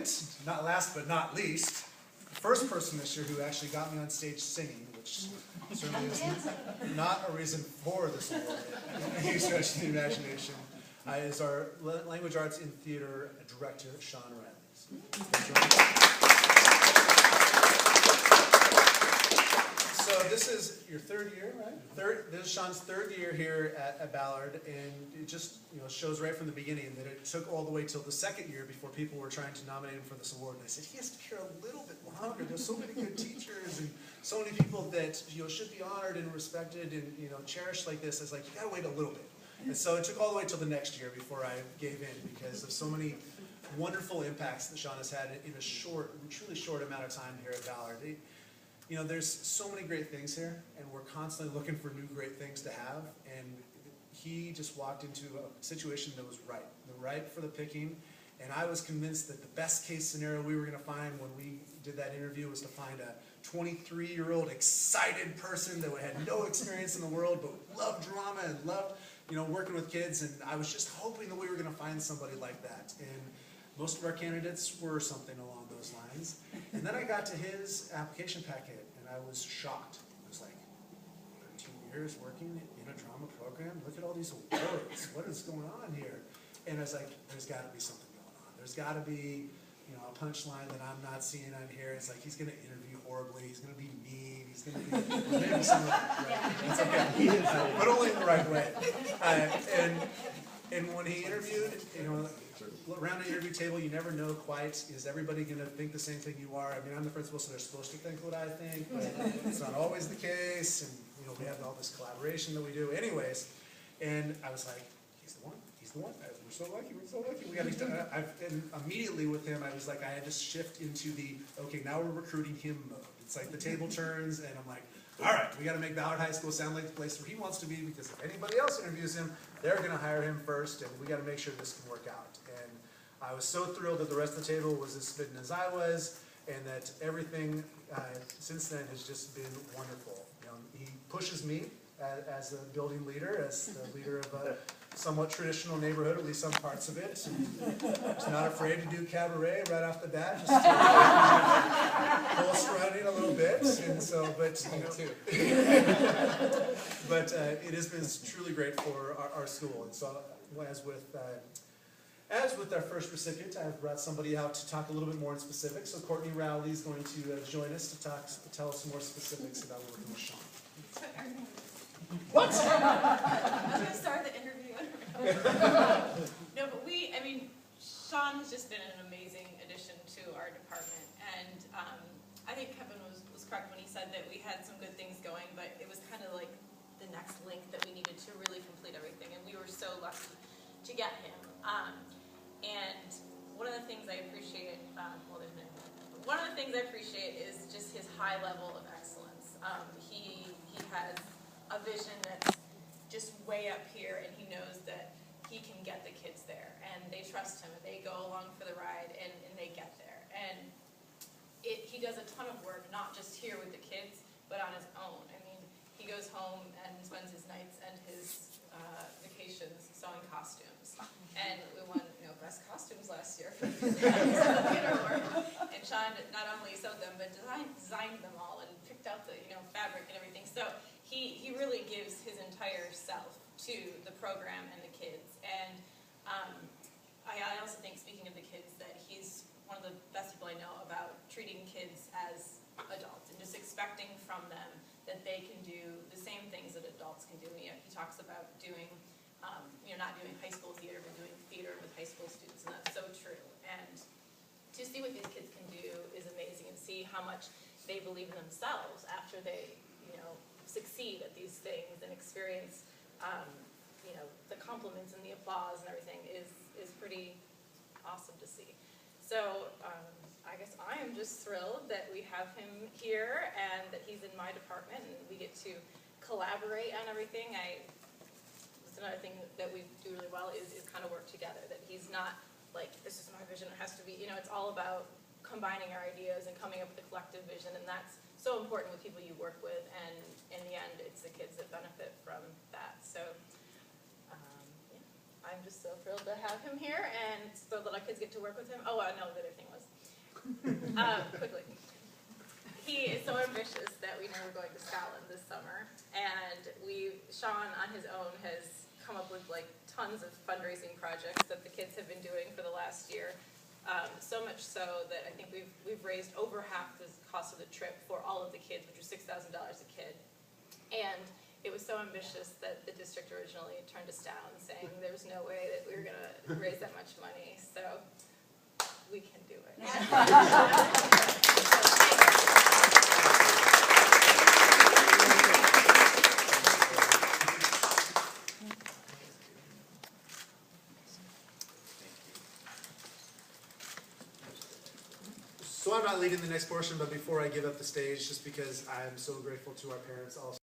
And not last but not least, the first person this year who actually got me on stage singing, which certainly is not a reason for this award, any stretch of the imagination, is our Language Arts in Theater director, Shawn. So this is your third year, right? This is Shawn's third year here at Ballard, and it just shows right from the beginning that it took all the way till the second year before people were trying to nominate him for this award. And I said, he has to be here a little bit longer. There's so many good teachers and so many people that should be honored and respected and cherished like this. I was like, you gotta wait a little bit. And so it took all the way till the next year before I gave in, because of so many wonderful impacts that Shawn has had in a truly short amount of time here at Ballard. There's so many great things here, and we're constantly looking for new great things to have, and he just walked into a situation that was right for the picking, and I was convinced that the best case scenario we were going to find when we did that interview was to find a 23-year-old excited person that had no experience in the world but loved drama and loved working with kids, and I was just hoping that we were going to find somebody like that. And most of our candidates were something along those lines. And then I got to his application packet, and I was shocked. I was like, 13 years working in a drama program? Look at all these awards. What is going on here? And I was like, there's got to be something going on. There's got to be a punchline that I'm not seeing on here. It's like he's going to interview horribly. He's going to be mean. He's going to be maybe some of that. Right? It's okay, but only in the right way. And when he interviewed, around an interview table, you never know quite, is everybody going to think the same thing you are? I mean, I'm the principal, so they're supposed to think what I think, but it's not always the case, and we have all this collaboration that we do. Anyways, and I was like, he's the one. We're so lucky. We got these done. And immediately with him, I was like, I had to shift into the, okay, now we're recruiting him mode. It's like the table turns, and I'm like, all right, we got to make Ballard High School sound like the place where he wants to be, because if anybody else interviews him, they're going to hire him first, and we got to make sure this can work out. And I was so thrilled that the rest of the table was as smitten as I was, and that everything since then has just been wonderful. He pushes me as a building leader, as the leader of a somewhat traditional neighborhood, at least some parts of it. He's not afraid to do cabaret right off the bat, just to pull us running a little bit. And so, but it has been truly great for our school. And so, as with our first recipient, I've brought somebody out to talk a little bit more in specifics. So Courtney Rowley is going to join us to tell us some more specifics about working with Shawn. What? I'm going to start the interview. No, but Shawn has just been an amazing addition to our department, and I think Kevin was correct when he said that we had some good things going, but it was kind of like the next link that we needed to really complete everything, and we were so lucky to get him. And one of the things I appreciate, one of the things I appreciate is just his high level of excellence. He has a vision that's just way up here, and he knows that he can get the kids there, and they trust him, and they go along for the ride, and they get there. And he does a ton of work, not just here with the kids, but on his own. I mean, he goes home and spends his nights and his vacations sewing costumes, and we won best costumes last year for the theater work. And Shawn not only sewed them, but designed them all and picked out the fabric and everything. So he really gives his entire self to the program and the kids. And I also think, speaking of the kids, that he's one of the best people I know about treating kids as adults and just expecting from them that they can do the same things that adults can do. He talks about doing, not doing high school theater, but doing theater with high school students, and that's so true. And to see what these kids can do is amazing, and see how much they believe in themselves after they, succeed at these things and experience, the compliments and the applause and everything is pretty awesome to see. So I guess I am just thrilled that we have him here and that he's in my department and we get to collaborate on everything. That's another thing that we do really well is kind of work together. That he's not like, this is my vision, it has to be, it's all about combining our ideas and coming up with a collective vision, and that's so important with people you work with, and in the end, it's the kids that benefit from that. So, I'm just so thrilled to have him here, and so that our kids get to work with him. Oh, I know the other thing was, Quickly. He is so ambitious that we know we're going to Scotland this summer, and Shawn on his own has come up with like tons of fundraising projects that the kids have been doing for the last year. So much so that I think we've raised over half the cost of the trip for all of the kids, which was $6,000 a kid. And it was so ambitious that the district originally turned us down, saying there was no way that we were going to raise that much money. So we can do it. So I'm not leading the next portion, but before I give up the stage, just because I'm so grateful to our parents also.